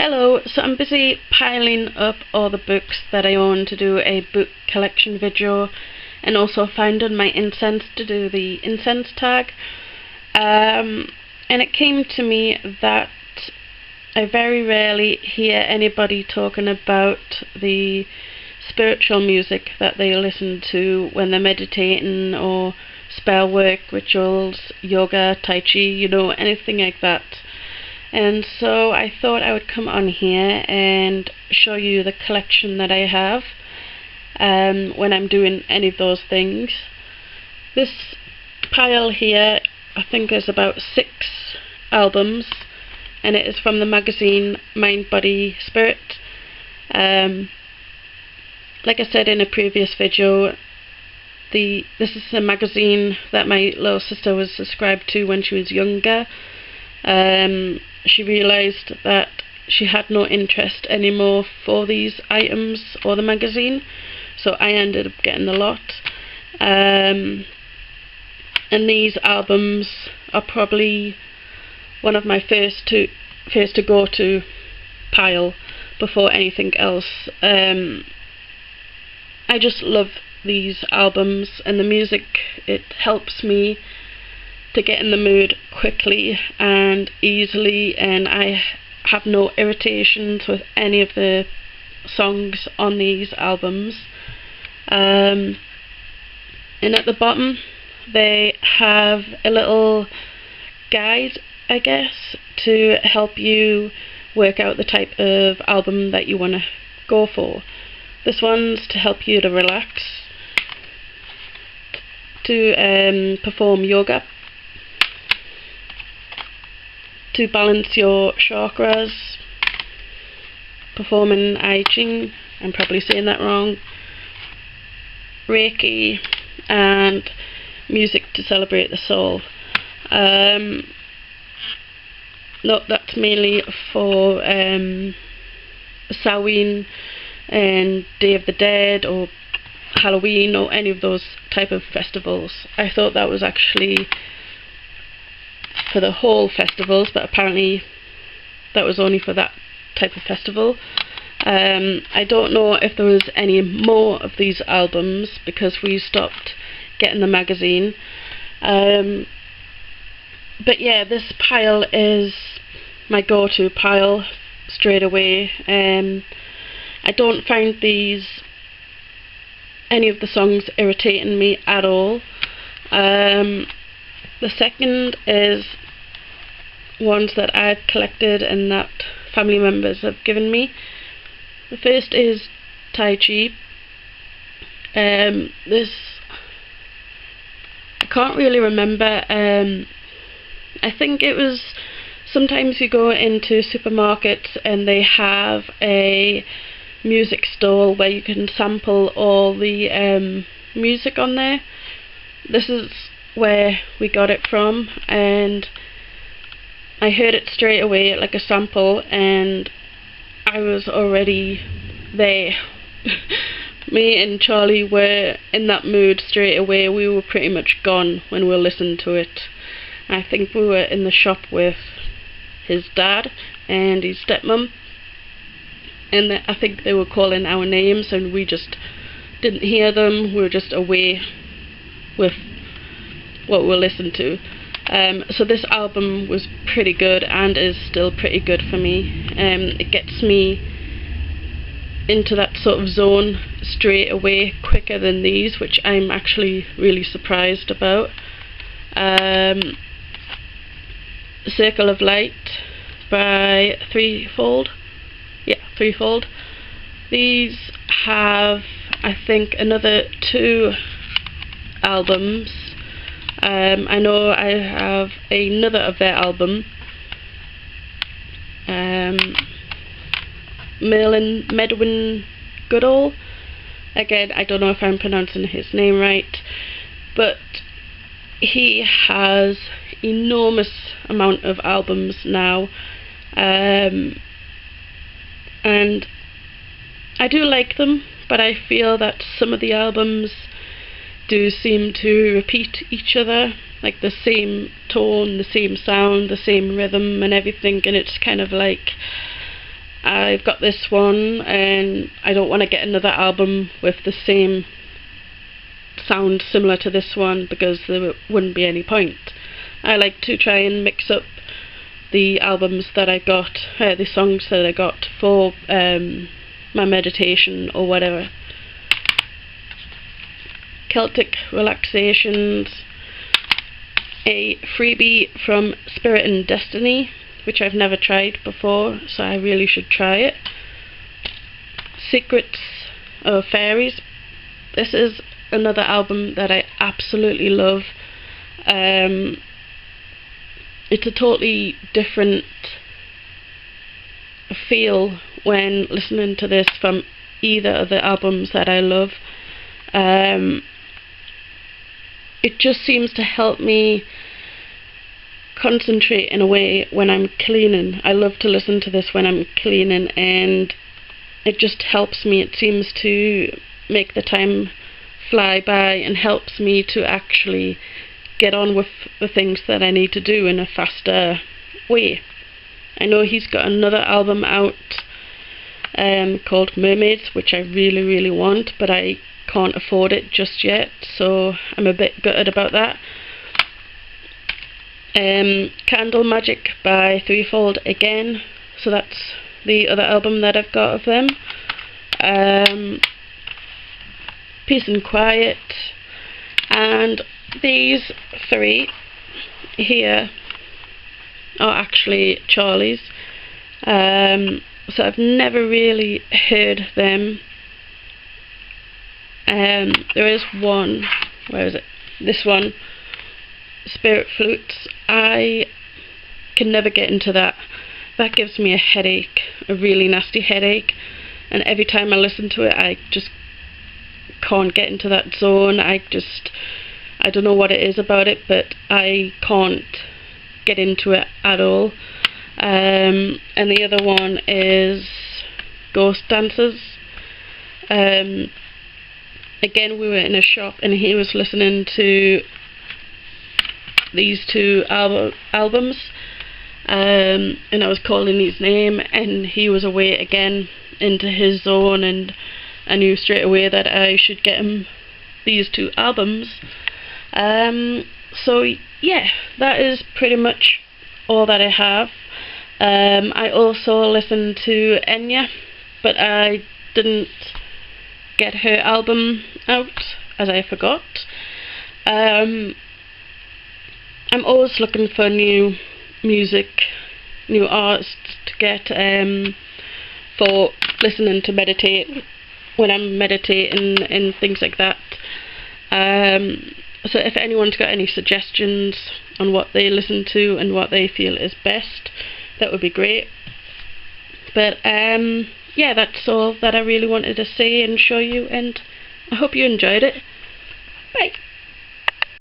Hello, so I'm busy piling up all the books that I own to do a book collection video, and also finding my incense to do the incense tag. And it came to me that I very rarely hear anybody talking about the spiritual music that they listen to when they're meditating or spell work, rituals, yoga, tai chi, anything like that. And so I thought I would come on here and show you the collection that I have when I'm doing any of those things. This pile here, I think, is about 6 albums, and it is from the magazine Mind, Body, Spirit. Like I said in a previous video, this is a magazine that my little sister was subscribed to when she was younger. She realised that she had no interest anymore for these items or the magazine, so I ended up getting the lot. And these albums are probably one of my first to go to pile before anything else. I just love these albums, and the music, it helps me to get in the mood quickly and easily, and I have no irritations with any of the songs on these albums. And at the bottom they have a little guide, I guess, to help you work out the type of album that you want to go for. This one's to help you to relax, to perform yoga, to balance your chakras, performing I Ching, I'm probably saying that wrong, Reiki, and music to celebrate the soul. No, that's mainly for Samhain and Day of the Dead or Halloween or any of those type of festivals. I thought that was actually for the whole festivals, but apparently that was only for that type of festival. I don't know if there was any more of these albums because we stopped getting the magazine. But yeah, this pile is my go-to pile straight away. I don't find any of the songs irritating me at all. The second is ones that I've collected and that family members have given me. The first is Tai Chi. This, I can't really remember. I think it was, sometimes you go into supermarkets and they have a music stall where you can sample all the music on there. This is where we got it from, and I heard it straight away, like a sample, and I was already there. Me and Charlie were in that mood straight away. We were pretty much gone when we listened to it. I think we were in the shop with his dad and his stepmom, and I think they were calling our names and we just didn't hear them. We were just away with what we'll listen to. So this album was pretty good and is still pretty good for me. It gets me into that sort of zone straight away quicker than these, which I'm actually really surprised about. Circle of Light by Threefold. Yeah, Threefold. These have, I think, another 2 albums. I know I have another of their album, Medwin Goodall. Again, I don't know if I'm pronouncing his name right, but he has enormous amount of albums now, and I do like them, but I feel that some of the albums do seem to repeat each other, like the same tone, the same sound, the same rhythm and everything, and it's kind of like I've got this one and I don't want to get another album with the same sound similar to this one, because there wouldn't be any point. I like to try and mix up the albums that I got, the songs that I got for my meditation or whatever. Celtic Relaxations, a freebie from Spirit and Destiny, which I've never tried before, so I really should try it. Secrets of Fairies. This is another album that I absolutely love. It's a totally different feel when listening to this from either of the albums that I love. It just seems to help me concentrate in a way when I'm cleaning. I love to listen to this when I'm cleaning, and it just helps me. It seems to make the time fly by and helps me to actually get on with the things that I need to do in a faster way. I know he's got another album out called Mermaids, which I really want, but I can't afford it just yet, so I'm a bit gutted about that. Candle Magic by Threefold again, so that's the other album that I've got of them. Peace and Quiet, and these three here are actually Charlie's. So I've never really heard them. There is one, where is it? This one, Spirit Flutes. I can never get into that. That gives me a headache, a really nasty headache, and every time I listen to it I just can't get into that zone. I don't know what it is about it, but I can't get into it at all. And the other one is Ghost Dancers. Again, we were in a shop and he was listening to these two albums, and I was calling his name and he was away again into his zone, and I knew straight away that I should get him these two albums. So yeah, that is pretty much all that I have. I also listened to Enya, but I didn't get her album out, as I forgot. I'm always looking for new music, new artists to get for listening to meditate when I'm meditating and things like that. So if anyone's got any suggestions on what they listen to and what they feel is best, that would be great. But yeah, that's all that I really wanted to say and show you, and I hope you enjoyed it. Bye.